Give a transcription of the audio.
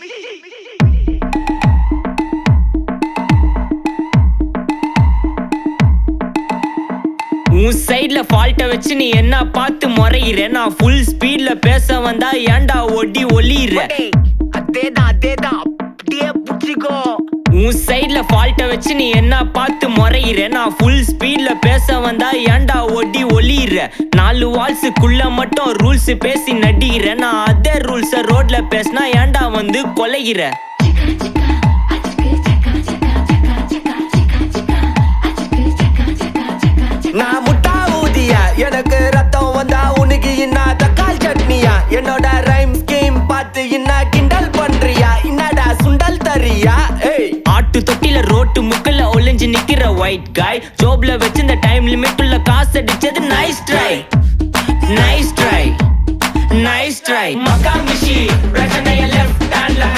உன் சைட்ல ஃபால்ட்ட வச்சு நீ என்ன பார்த்து முறையிற. நான் ஃபுல் ஸ்பீட்ல பேச வந்தா ஏன்டா ஒடி ஒளியிற. அதேதான் அப்படியே புடிச்சுக்கோ. உன் சைட்ல ஃபால்ட்ட வச்சு நீ என்ன பார்த்து முறையிற. நான் ஃபுல் ஸ்பீட்ல பேச வந்தா ஏன்டா ஒடி ஒளியிற. 4 வால்ஸுக்குள்ள மட்டும் ரூல்ஸ் பேசி நடிகிற. நான் அதே ரூல்ஸ ரோட்ல பேசினா ஏன்டா வந்து கொலைகிற. நான் முட்டா ஊதியா, எனக்கு ரத்தம் வந்தா உனக்கு இன்னா தக்காளி சட்னியா. என்னோட ரைம் ஸ்கீம் பார்த்து இன்னா கிண்டல் பண்றியா. என்னடா சுண்டல் தரியா. ஆட்டு தொட்டில ரோட்டு முக்கல ஒளிஞ்சு நிக்கிற ஒயிட் காய். ஜோப்ல வச்சிருந்த டைம்